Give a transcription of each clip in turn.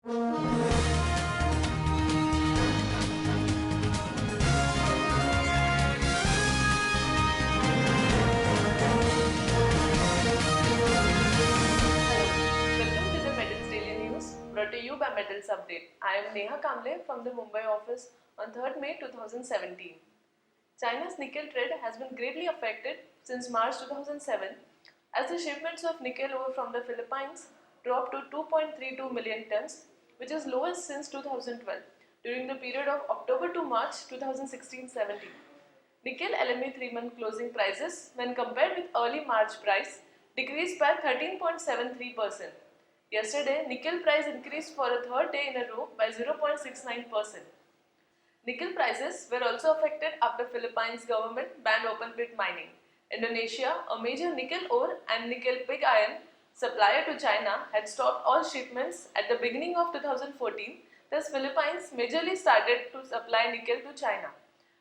Welcome to the Metals Daily News, brought to you by Metals Update. I am Neha Kamble from the Mumbai office on 3rd May 2017. China's nickel trade has been greatly affected since March 2007 as the shipments of nickel ore from the Philippines dropped to 2.32 million tons, which is lowest since 2012 during the period of October to March 2016-17. Nickel LME 3-month closing prices, when compared with early March price, decreased by 13.73%. Yesterday, nickel price increased for a third day in a row by 0.69%. Nickel prices were also affected after Philippines government banned open pit mining. Indonesia, a major nickel ore and nickel pig iron supplier to China, had stopped all shipments at the beginning of 2014. Thus, Philippines majorly started to supply nickel to China.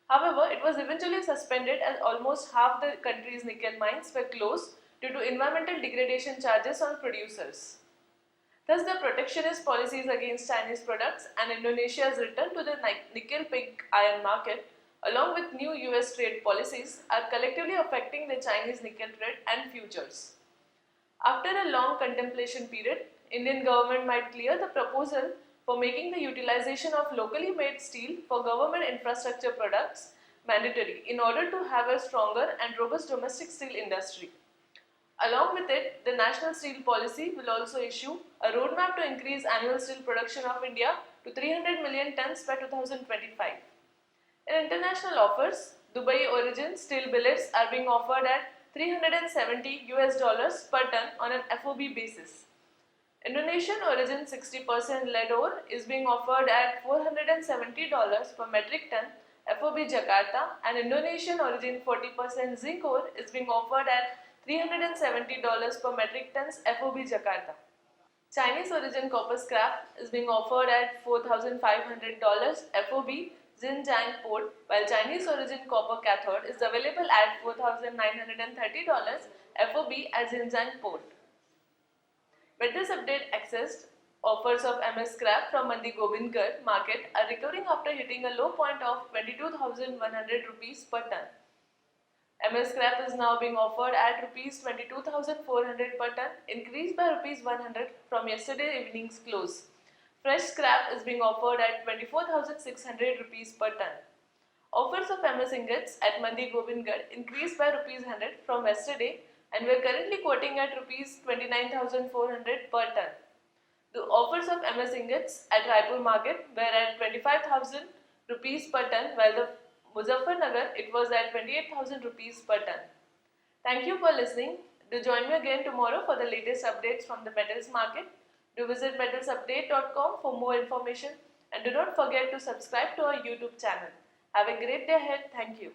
However, it was eventually suspended as almost half the country's nickel mines were closed due to environmental degradation charges on producers. Thus, the protectionist policies against Chinese products and Indonesia's return to the nickel pig iron market, along with new US trade policies, are collectively affecting the Chinese nickel trade and futures. After a long contemplation period, Indian government might clear the proposal for making the utilization of locally made steel for government infrastructure products mandatory in order to have a stronger and robust domestic steel industry. Along with it, the National Steel Policy will also issue a roadmap to increase annual steel production of India to 300 million tons by 2025. In international offers, Dubai origin steel billets are being offered at $370 per ton on an FOB basis. Indonesian origin 60% lead ore is being offered at $470 per metric ton FOB Jakarta, and Indonesian origin 40% zinc ore is being offered at $370 per metric tons FOB Jakarta. Chinese origin copper scrap is being offered at $4,500 FOB Xinjiang port, while Chinese origin copper cathode is available at $4,930 FOB at Xinjiang port. Metals Update accessed offers of MS scrap from Mandi Gobindgarh market are recovering after hitting a low point of 22,100 rupees per ton. MS scrap is now being offered at rupees 22,400 per ton, increased by rupees 100 from yesterday evening's close. Fresh scrap is being offered at 24,600 rupees per ton. Offers of MS ingots at Mandi Gobindgarh increased by rupees 100 from yesterday, and we are currently quoting at rupees 29,400 per ton. The offers of MS ingots at Raipur market were at 25,000 rupees per ton, while the Muzaffarnagar it was at 28,000 rupees per ton. Thank you for listening. Do join me again tomorrow for the latest updates from the metals market. Do visit metalsupdate.com for more information, and do not forget to subscribe to our YouTube channel. Have a great day ahead. Thank you.